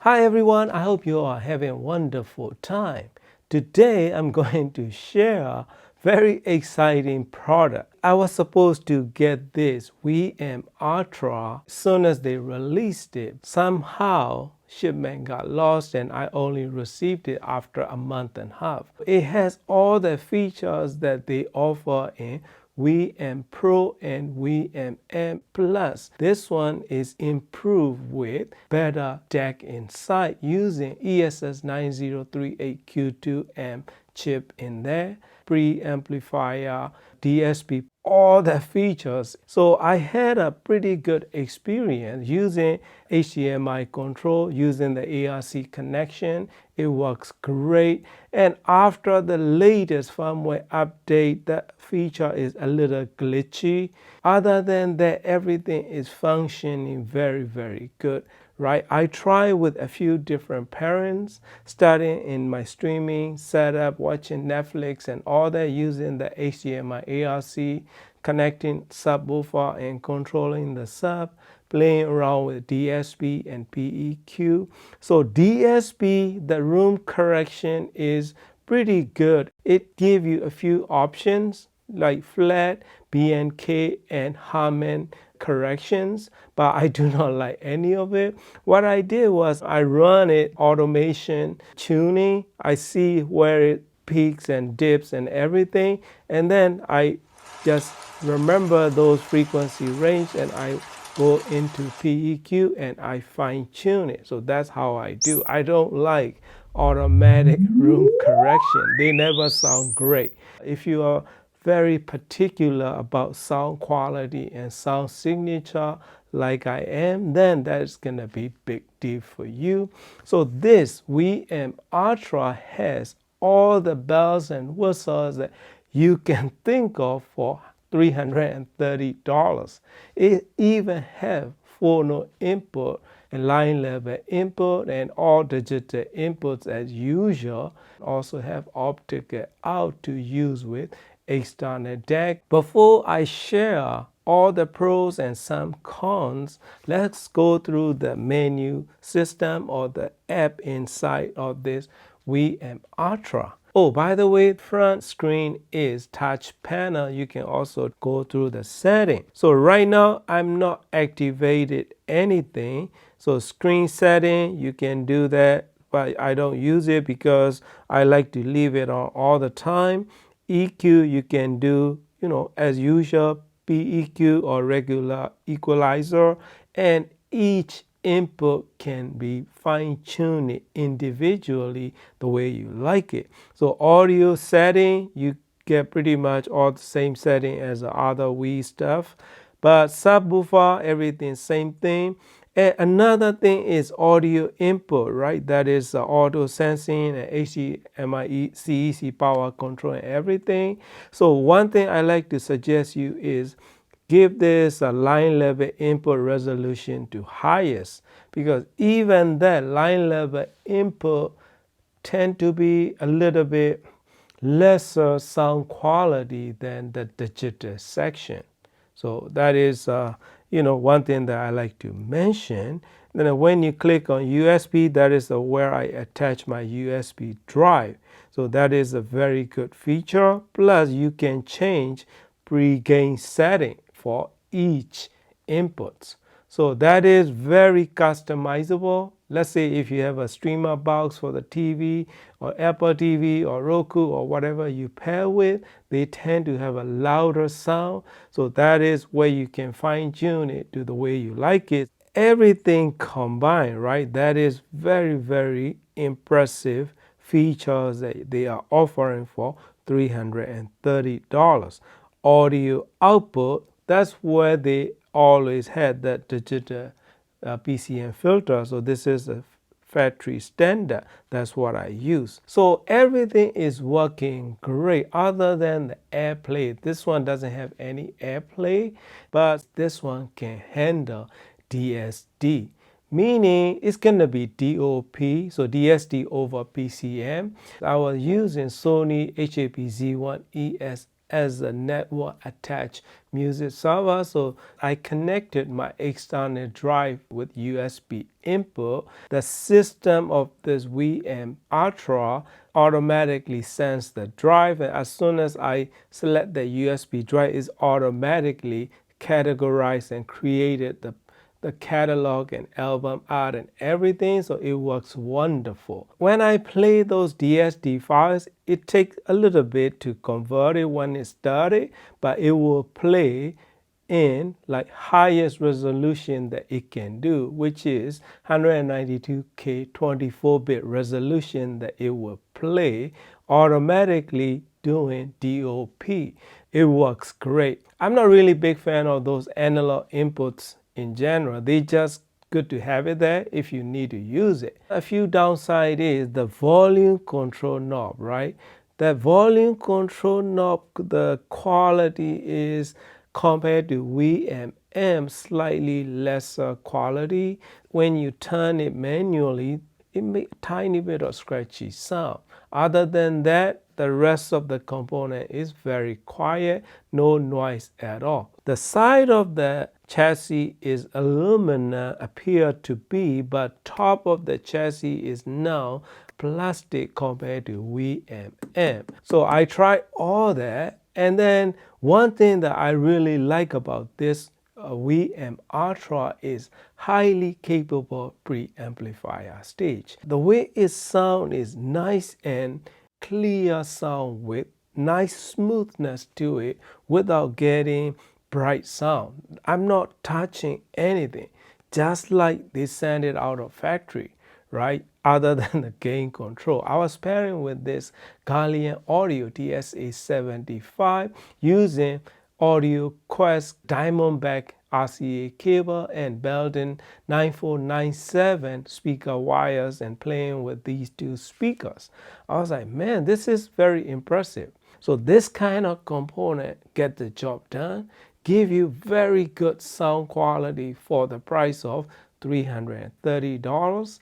Hi everyone, I hope you are having a wonderful time. Today I'm going to share a very exciting product. I was supposed to get this VM Ultra as soon as they released it. Somehow shipment got lost and I only received it after a month and a half. It has all the features that they offer in VM Pro and VM Plus. This one is improved with better DAC inside using ESS9038Q2M chip in there, preamplifier, DSP, all the features. So I had a pretty good experience using HDMI control, using the ARC connection. It works great. And after the latest firmware update, the feature is a little glitchy. Other than that, everything is functioning very good. Right, I try with a few different parents, starting in my streaming setup, watching Netflix and all that, using the HDMI ARC, connecting subwoofer and controlling the sub, playing around with DSP and PEQ. So DSP, the room correction is pretty good. It gives you a few options like flat, BNK, and Harman corrections, but I do not like any of it. What I did was I run it automation tuning. I see where it peaks and dips and everything, and then I just remember those frequency range and I go into PEQ and I fine tune it. So that's how I do. I don't like automatic room correction. They never sound great. If you are very particular about sound quality and sound signature like I am, then that's gonna be big deal for you. So this VM Ultra has all the bells and whistles that you can think of for $330. It even have phono input and line level input and all digital inputs as usual. Also have optical out to use with external DAC. Before I share all the pros and some cons, let's go through the menu system or the app inside of this VM Ultra. Oh, by the way, front screen is touch panel. You can also go through the setting. So right now, I'm not activated anything. So screen setting, you can do that, but I don't use it because I like to leave it on all the time. EQ, you can do, as usual, PEQ or regular equalizer, and each input can be fine-tuned individually the way you like it. So audio setting, you get pretty much all the same setting as the other Wii stuff. But subwoofer, everything same thing. And another thing is audio input, right? That is auto sensing and HDMI CEC power control and everything. So one thing I like to suggest you is give this a line level input resolution to highest, because even that line level input tend to be a little bit lesser sound quality than the digital section. So that is one thing that I like to mention. Then when you click on USB, that is where I attach my USB drive. So that is a very good feature. Plus you can change pre-gain setting for each inputs. So that is very customizable. Let's say if you have a streamer box for the TV or Apple TV or Roku or whatever you pair with, they tend to have a louder sound. So that is where you can fine tune it to the way you like it. Everything combined, right? That is very impressive features that they are offering for $330. Audio output, that's where they always had that digital PCM filter. So this is a factory standard. That's what I use. So everything is working great other than the AirPlay. This one doesn't have any AirPlay, but this one can handle DSD, meaning it's going to be DOP, so DSD over PCM. I was using Sony HAP-Z1 ES as a network attached music server. So I connected my external drive with USB input. The system of this VM Ultra automatically sends the drive, and as soon as I select the USB drive, it's automatically categorized and created the catalog and album art and everything, so it works wonderful. When I play those DSD files, it takes a little bit to convert it when it's started, but it will play in like highest resolution that it can do, which is 192K 24-bit resolution that it will play automatically doing DOP. It works great. I'm not really a big fan of those analog inputs in general. They just good to have it there if you need to use it. A few downside is the volume control knob, right? The volume control knob, the quality is compared to VMM slightly lesser quality. When you turn it manually, it makes a tiny bit of scratchy sound. Other than that, the rest of the component is very quiet, no noise at all. The side of the chassis is aluminum, appear to be, but top of the chassis is now plastic compared to VMM. So I tried all that, and then one thing that I really like about this VM Ultra is highly capable preamplifier stage. The way it sounds is nice and clear sound with nice smoothness to it without getting bright sound. I'm not touching anything, just like they send it out of factory, right? Other than the gain control. I was pairing with this Guardian Audio TSA75 using Audio Quest Diamondback RCA cable and Belden 9497 speaker wires and playing with these two speakers. I was like, man, this is very impressive. So this kind of component get the job done, give you very good sound quality for the price of $330.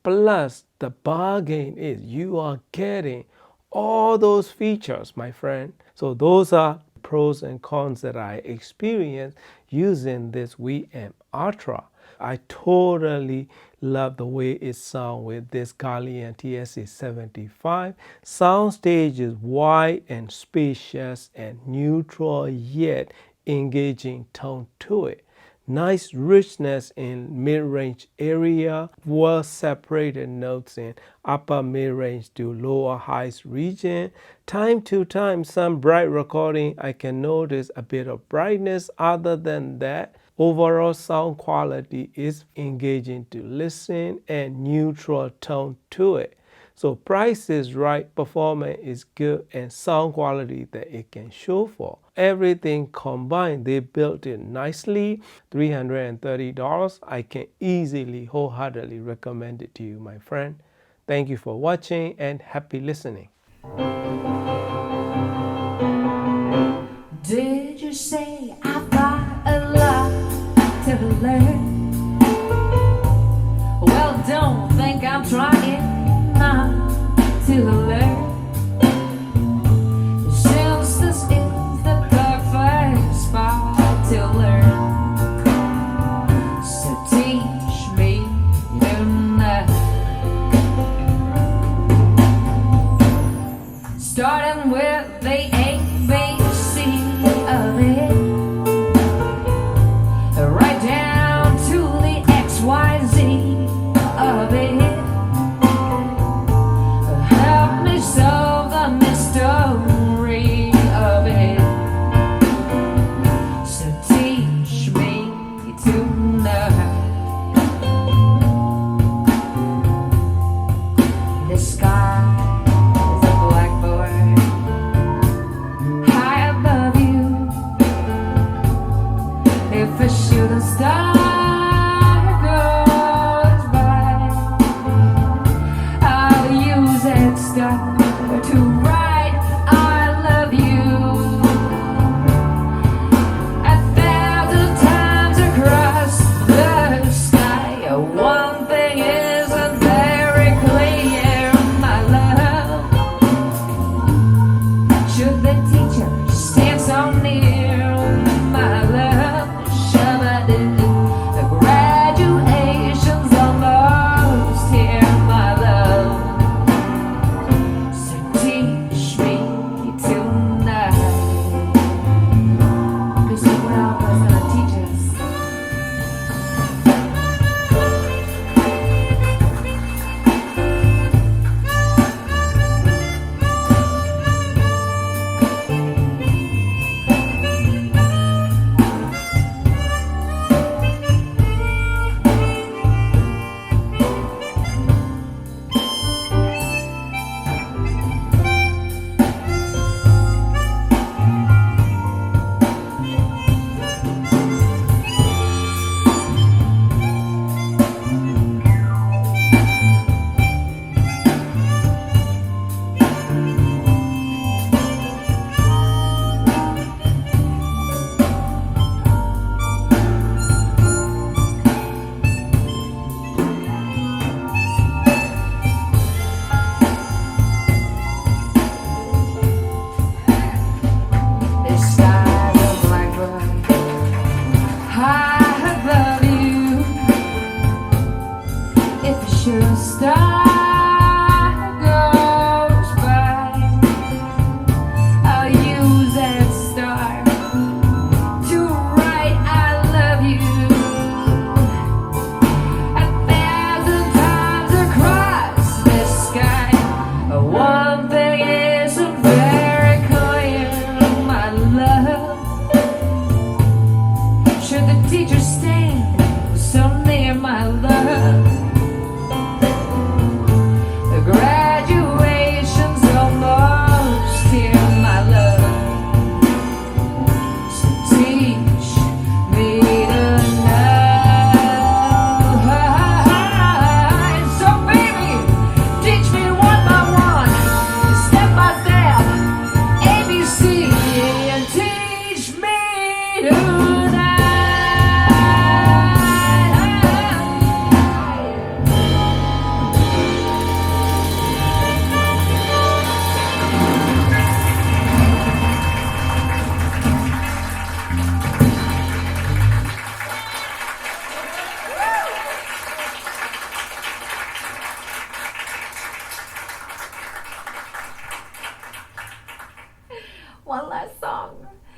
Plus the bargain is you are getting all those features, my friend. So those are pros and cons that I experienced using this VM Ultra. I totally love the way it sounds with this Guardian TSA75. Soundstage is wide and spacious and neutral yet engaging tone to it. Nice richness in mid-range area, well separated notes in upper mid-range to lower highs region. Time to time, some bright recording, I can notice a bit of brightness. Other than that, overall sound quality is engaging to listen and neutral tone to it. So price is right, performance is good, and sound quality that it can show for. Everything combined, they built it nicely. $330. I can easily, wholeheartedly recommend it to you, my friend. Thank you for watching and happy listening. Did you say I've got a lot to learn? Well, don't think I'm trying to learn. Since this is the perfect spot to learn, so teach me tonight. Starting with the ABC of it, right down should start.